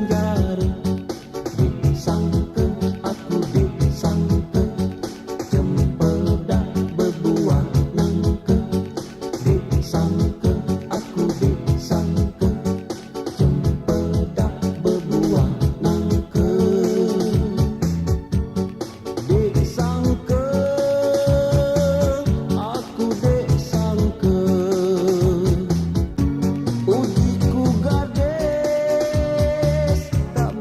penjara. Disangka aku disangka, cempedak berbuah nangka. Disangka aku disangka, cempedak berbuah nangka. Disangka aku disangka, ujiku gadis tak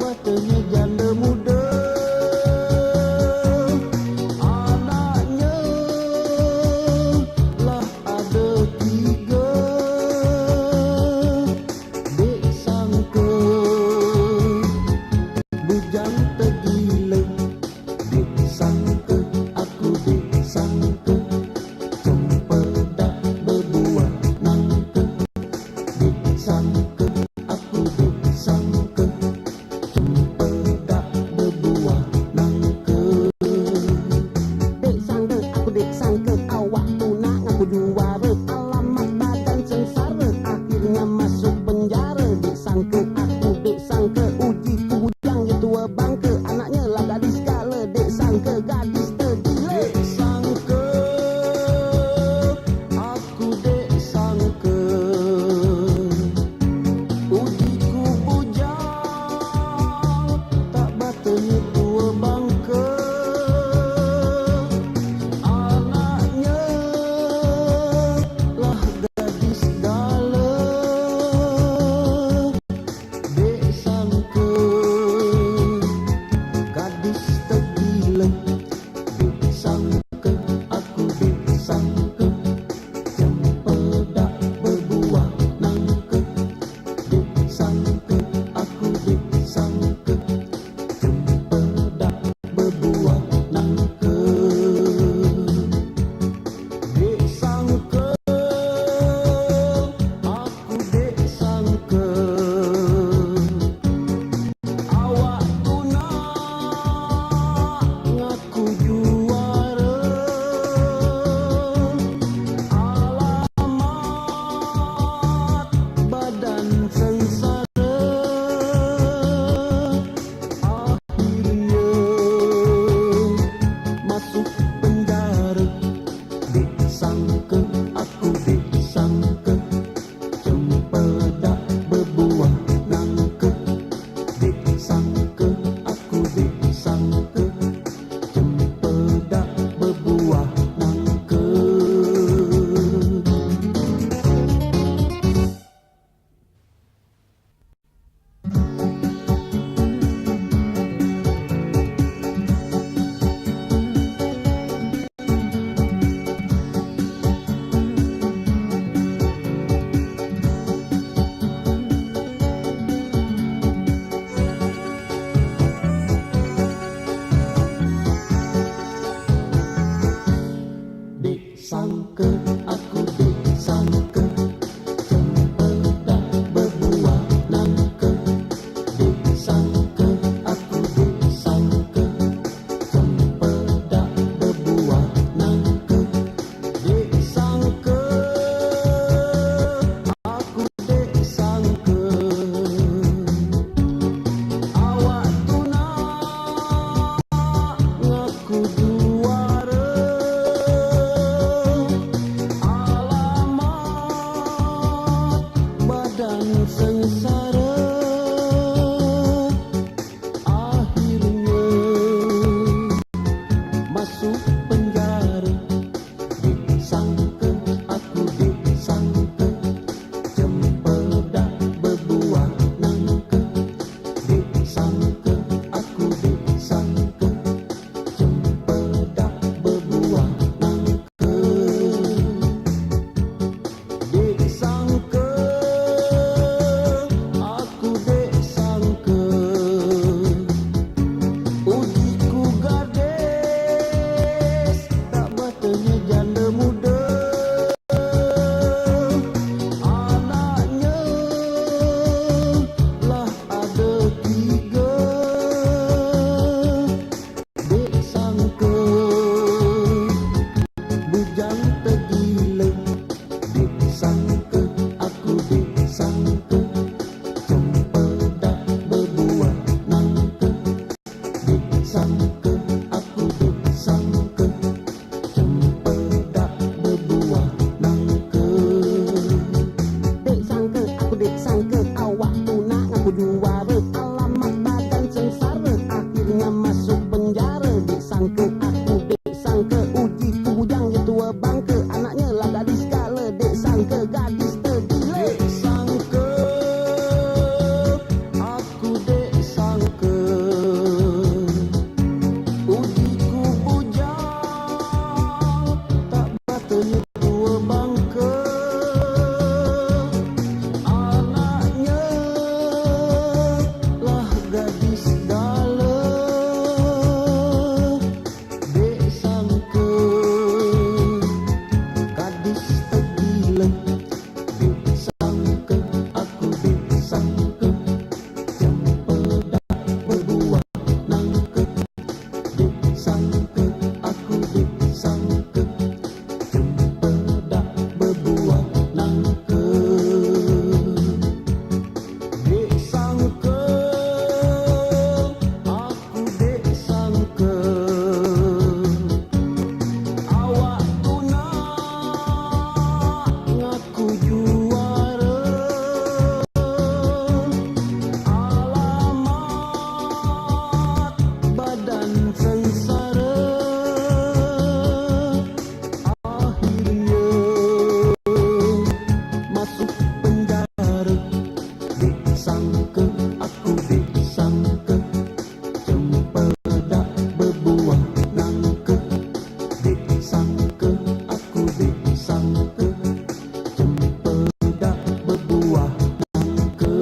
juara. Alamat badan sengsara, akhirnya masuk penjara. Dek sangka aku, dek sangka uji ku bujang je tua bangka. Anaknya lah gadis kala, dek sangka gadis tergila. Dek sangka aku, dek sangka uji ku bujang, tak batanya tua bangka. Anaknya lah gadis gala. Dek sangka gadis tergila. Dek sangka aku, dek sangka cempedak berbuah nangka. Dek sangka aku, dek sangka cempedak berbuah nangka. Dek sangka aku, dek sangka awak tu nak ngaku juara. Alamat badan sengsara, akhirnya masuk penjara. Dek sangka aku, dek sangka cempedak berbuah nangka. Dek sangka aku, dek sangka cempedak berbuah nangka.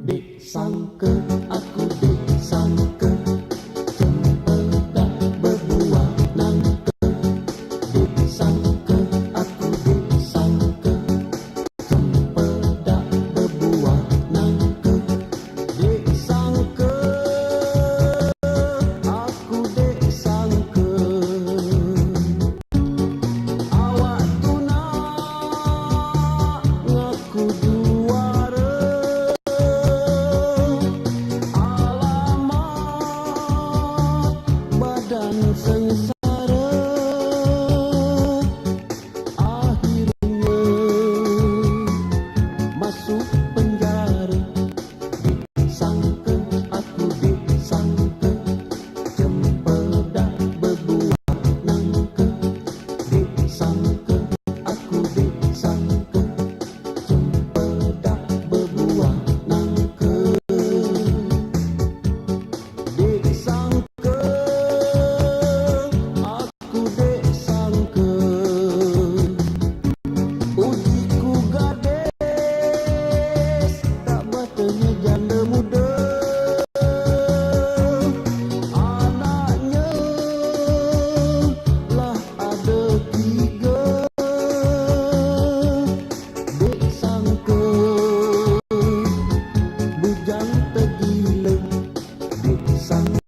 Dek sangka aku, dek sangka cempedak berbuah nangka. Dek sangka aku, dek sangka cempedak berbuah nangka. Dek sangka aku, dek sangka awak tu nak ngaku juara. Alamat badan sengsara, akhirnya masuk penjara. Dek sangka aku, dek sangka cempedak berbuah nangka. Dek sangka aku, dek sangka cempedak berbuah nangka. Dek sangka aku, dek sangka uji ku gadis, tak batanya janda muda. Anaknya lah ada 3. Dek sangka bujang tergila. Dek sangka